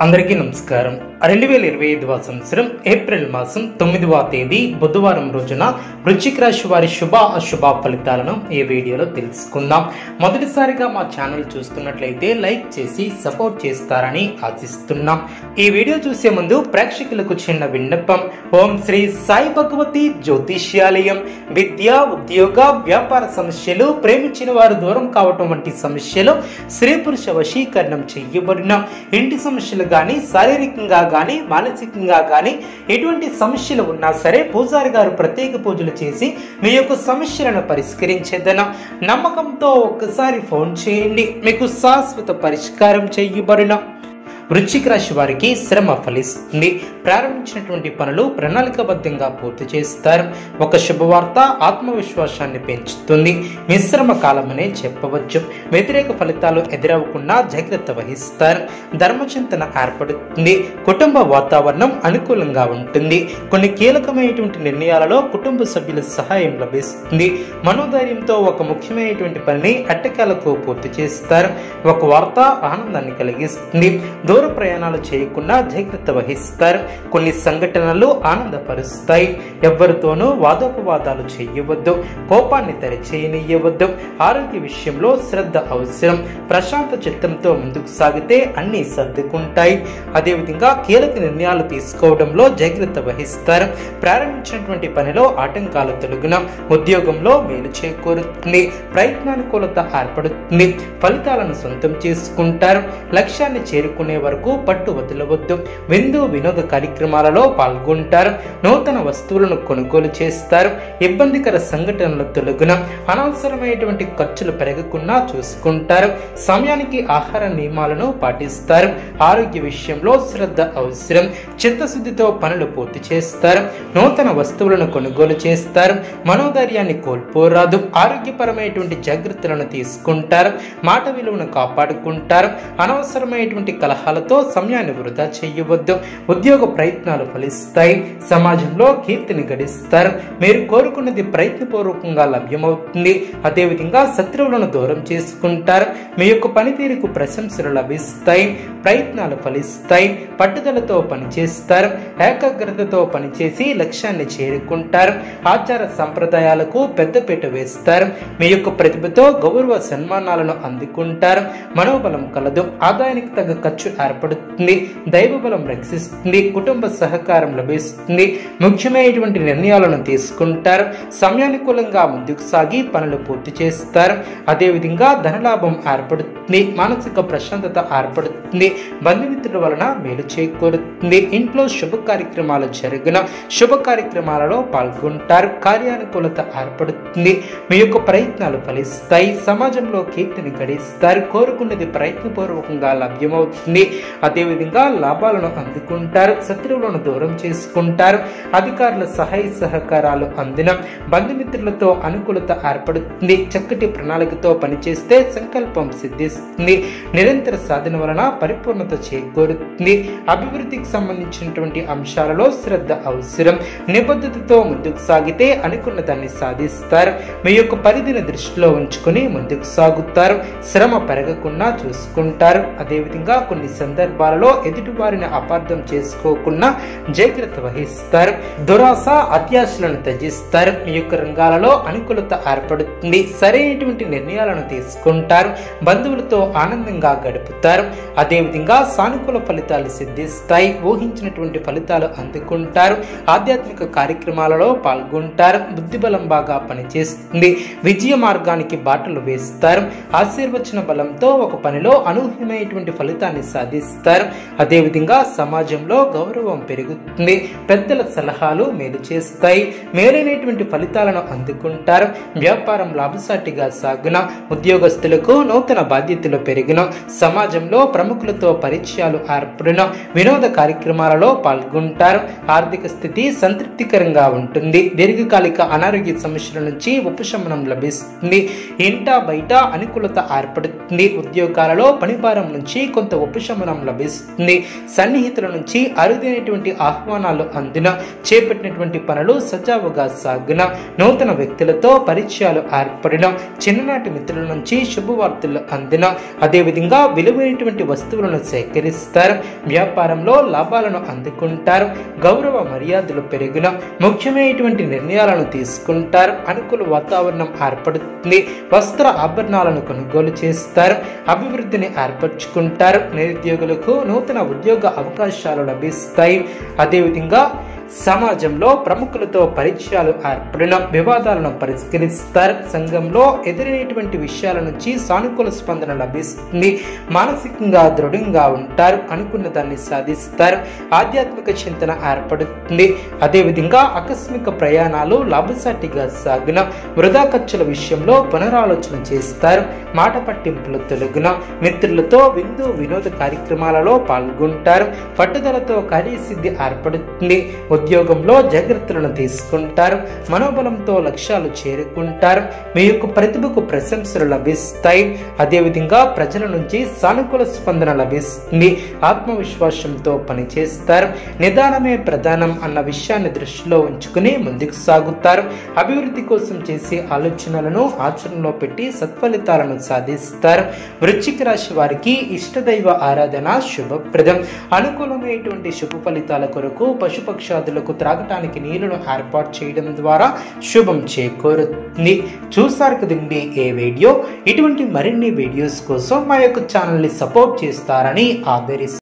అందరికీ నమస్కారం. 2025వ సంవత్సరం ఏప్రిల్ మాసం 9వ తేదీ బుధవారం రోజున వృశ్చిక రాశి వారి శుభ అశుభ ఫలితాలను ఈ వీడియోలో తెలుసుకుందాం. మొదటిసారిగా మా ఛానల్ చూస్తున్నట్లయితే లైక్ చేసి సపోర్ట్ చేస్తారని ఆశిస్తున్నాం. ఈ వీడియో చూసే ముందు ప్రేక్షకులకు చిన్న విన్నపం. ఓం శ్రీ సాయి భగవతి జ్యోతిష్యాలయం విద్య, ఉద్యోగ, వ్యాపార సమస్యలు, ప్రేమించిన వారు దూరం కావటం వంటి సమస్యలు, స్త్రీ పురుష వశీకరణం చేయబడిన ఇంటి సమస్యలు గాని, శారీరకంగా గాని, మానసికంగా గాని ఎటువంటి సమస్యలు ఉన్నా సరే పూజారి గారు ప్రత్యేక పూజలు చేసి మీ యొక్క సమస్యలను పరిష్కరించేదన నమ్మకంతో ఒక్కసారి ఫోన్ చేయండి, మీకు శాశ్వత పరిష్కారం చేయబడిన. వృశ్చిక రాశి వారికి శ్రమ ఫలిస్తుంది. ప్రారంభించినటువంటి పనులు ప్రణాళికాబద్ధంగా పూర్తి చేస్తారు. ఒక శుభవార్త ఆత్మవిశ్వాసాన్ని పెంచుతుంది. మిశ్రమ కాలమనే చెప్పవచ్చు. వ్యతిరేక ఫలితాలు ఎదురవ్వకుండా జాగ్రత్త వహిస్తారు. ధర్మచింతన ఏర్పడుతుంది. కుటుంబ వాతావరణం అనుకూలంగా ఉంటుంది. కొన్ని కీలకమైనటువంటి నిర్ణయాలలో కుటుంబ సభ్యుల సహాయం లభిస్తుంది. మనోధైర్యంతో ఒక ముఖ్యమైనటువంటి పనిని ఎట్టకేలకు పూర్తి చేస్తారు. ఒక వార్త ఆనందాన్ని కలిగిస్తుంది. దూర ప్రయాణాలు చేయకుండా జాగ్రత్త వహిస్తారు. కొన్ని సంఘటనలు ఆనందపరుస్తాయి. ఎవరితోనూ వాదోపవాదాలు చేయవద్దు. కోపాన్ని తెరచేయనియవద్దు. ఆరోగ్య విషయంలో శ్రద్ధ అవసరం. ప్రశాంత చిత్తంతో ముందుకు సాగితే అన్ని సర్దుకుంటాయి. అదేవిధంగా కీలక నిర్ణయాలు తీసుకోవడంలో జాగ్రత్త వహిస్తారు. ప్రారంభించినటువంటి పనిలో ఆటంకాలు తొలగిన ఉద్యోగంలో మేలు చేకూరుతుంది. ప్రయత్నానుకూలత ఏర్పడుతుంది. ఫలితాలను సొంతం చేసుకుంటారు. లక్ష్యాన్ని చేరుకునే వరకు పట్టు వదలవద్దు. విందు వినోద కార్యక్రమాలలో పాల్గొంటారు. నూతన వస్తువులను కొనుగోలు చేస్తారు. ఇబ్బందికర సంఘటనలు తొలగిన అనవసరమైనటువంటి ఖర్చులు పెరగకుండా చూసుకుంటారు. సమయానికి ఆహార నియమాలను పాటిస్తారు. ఆరోగ్య విషయంలో శ్రద్ధ అవసరం. చిత్తశుద్ధితో పనులు పూర్తి చేస్తారు. నూతన వస్తువులను కొనుగోలు చేస్తారు. మనోధైర్యాన్ని కోల్పోరాదు. ఆరోగ్యపరమైనటువంటి జాగ్రత్తలను తీసుకుంటారు. మాట విలువను కాపాడుకుంటారు. అనవసరమైనటువంటి కలహాలతో సమయాన్ని వృధా చేయవద్దు. ఉద్యోగ ప్రయత్నాలు ఫలిస్తాయి. సమాజంలో కీర్తిని గడిస్తారు. మీరు కోరుకున్నది ప్రయత్నపూర్వకంగా లభ్యమవుతుంది. అదేవిధంగా శత్రువులను దూరం చేసుకుంటారు. మీ యొక్క పనితీరుకు ప్రశంసలు లభిస్తాయి. ప్రయత్నాలు ఫలిస్తాయి. పట్టుదలతో పనిచేస్తారు. ఏకాగ్రతతో పనిచేసి లక్ష్యాన్ని చేరుకుంటారు. ఆచార సంప్రదాయాలకు పెద్దపీట వేస్తారు. మీ యొక్క ప్రతిభతో గౌరవ సన్మానాలను అందుకుంటారు. మనోబలం కలదు. ఆదాయానికి తగ్గ ఖర్చు ఏర్పడుతుంది. దైవ బలం రక్షిస్తుంది. కుటుంబ సహకారం లభిస్తుంది. ముఖ్యమైనటువంటి నిర్ణయాలను తీసుకుంటారు. సమయానుకూలంగా ముందుకు సాగి పనులు పూర్తి చేస్తారు. అదేవిధంగా ధనలాభం ఏర్పడుతుంది. మానసిక ప్రశాంతత ఏర్పడుతుంది. బంధుమిత్రుల వలన మేలు చేకూరుతుంది. ఇంట్లో శుభ కార్యక్రమాలు జరిగిన శుభ కార్యక్రమాలలో పాల్గొంటారు. కార్యానుకూలత ఏర్పడుతుంది. మీ యొక్క ప్రయత్నాలు ఫలిస్తాయి. సమాజంలో కీర్తిని గడిస్తారు. కోరుకున్నది ప్రయత్నపూర్వకంగా లభ్యమవుతుంది. అదేవిధంగా లాభాలను అందుకుంటారు. శత్రువులను దూరం చేసుకుంటారు. అధికారుల సహాయ సహకారాలు అందిన బంధుమిత్రులతో అనుకూలత ఏర్పడుతుంది. చక్కటి ప్రణాళికతో పనిచేస్తే సంకల్పం సిద్ధిస్తుంది. నిరంతర సాధన వలన పరిపూర్ణత చేకూరుతుంది. అభివృద్ధికి సంబంధించినటువంటి అంశాలలో శ్రద్ధ అవసరం. నిబద్ధతతో ముందుకు సాగితే అనుకున్న దాన్ని సాధిస్తారు. మీ యొక్క పరిధిని దృష్టిలో ఉంచుకుని ముందుకు సాగుతారు. శ్రమ పెరగకుండా చూసుకుంటారు. అదేవిధంగా కొన్ని సందర్భాలలో ఎదుటి వారిని అపార్థం చేసుకోకుండా జాగ్రత్త వహిస్తారు. దురాశ అత్యాశలను త్యజిస్తారు. మీ యొక్క రంగాలలో అనుకూలత ఏర్పడుతుంది. సరైనటువంటి నిర్ణయాలను తీసుకుంటారు. బంధువులతో ఆనందంగా గడుపుతారు. అదేవిధంగా సానుకూల ఫలితాలు సిద్ధిస్తాయి. ఊహించినటువంటి ఫలితాలు అందుకుంటారు. ఆధ్యాత్మిక కార్యక్రమాలలో పాల్గొంటారు. బుద్ధిబలం బాగా పనిచేస్తుంది. విజయ మార్గానికి బాటలు వేస్తారు. ఆశీర్వచన బలంతో ఒక పనిలో అనూహ్యమైనటువంటి ఫలితాన్ని సాధిస్తారు. అదేవిధంగా సమాజంలో గౌరవం పెరుగుతుంది. పెద్దల సలహాలు మేలు చేస్తాయి. మేలైనటువంటి ఫలితాలను అందుకుంటారు. వ్యాపారం లాభసాటిగా సాగున ఉద్యోగస్తులకు నూతన బాధ్యతలు పెరిగిన సమాజంలో ప్రముఖులతో పరిచయాలు ఏర్పడిన వినోద కార్యక్రమాలలో పాల్గొంటారు. ఆర్థిక స్థితి సంతృప్తికరంగా ఉంటుంది. దీర్ఘకాలిక అనారోగ్య సమస్యల నుంచి ఉపశమనం లభిస్తుంది. ఇంటా బయట అనుకూలత ఏర్పడుతుంది. ఉద్యోగాలలో పనిభారం నుంచి కొంత ఉపశమనం ఉపశమనం లభిస్తుంది. సన్నిహితుల నుంచి అరుదైనటువంటి ఆహ్వానాలు అందిన, చేపట్టినటువంటి పనులు సజావుగా సాగిన, నూతన వ్యక్తులతో పరిచయాలు ఏర్పడిన, చిన్ననాటి మిత్రుల నుంచి శుభవార్తలు అందిన, అదేవిధంగా విలువైనటువంటి వస్తువులను సేకరిస్తారు. వ్యాపారంలో లాభాలను అందుకుంటారు. గౌరవ మర్యాదలు పెరిగిన, ముఖ్యమైనటువంటి నిర్ణయాలను తీసుకుంటారు. అనుకూల వాతావరణం ఏర్పడుతుంది. వస్త్ర ఆభరణాలను కొనుగోలు చేస్తారు. అభివృద్ధిని ఏర్పరచుకుంటారు. నిరుద్యోగులకు నూతన ఉద్యోగ అవకాశాలు లభిస్తాయి. అదేవిధంగా సమాజంలో ప్రముఖులతో పరిచయాలు ఏర్పడిన, వివాదాలను పరిష్కరిస్తారు. సంఘంలో ఎదురైనటువంటి విషయాల నుంచి సానుకూల స్పందన లభిస్తుంది. మానసికంగా దృఢంగా ఉంటారు. అనుకున్న దాన్ని సాధిస్తారు. ఆధ్యాత్మిక చింతన ఏర్పడుతుంది. అదేవిధంగా ఆకస్మిక ప్రయాణాలు లాభసాటిగా సాగిన, వృధా ఖర్చుల విషయంలో పునరాలోచన చేస్తారు. మాట పట్టింపులు తొలగిన, మిత్రులతో విందు వినోద కార్యక్రమాలలో పాల్గొంటారు. పట్టుదలతో కార్యసిద్ధి ఏర్పడుతుంది. ఉద్యోగంలో జాగ్రత్తలను తీసుకుంటారు. మనోబలంతో లక్ష్యాలు చేరుకుంటారు. మీ యొక్క ప్రతిభకు ప్రశంసలు లభిస్తాయి. అదేవిధంగా ప్రజల నుంచి సానుకూల స్పందన లభిస్తుంది. ఆత్మవిశ్వాసంతో పనిచేస్తారు. నిదానమే ప్రధానం అన్న విషయాన్ని దృష్టిలో ఉంచుకుని ముందుకు సాగుతారు. అభివృద్ధి కోసం చేసే ఆలోచనలను ఆచరణలో పెట్టి సత్ఫలితాలను సాధిస్తారు. వృశ్చిక రాశి వారికి ఇష్టదైవ ఆరాధన శుభప్రదం. అనుకూలమైనటువంటి శుభ ఫలితాల కొరకు పశుపక్షాదులకు త్రాగటానికి నీళ్లను ఏర్పాటు చేయడం ద్వారా శుభం చేకూరుతుంది. చూసారు కదండి ఏ వీడియో. ఇటువంటి మరిన్ని వీడియోస్ కోసం మా యొక్క ఛానల్ని సపోర్ట్ చేస్తారని ఆదరిస్తున్నాను.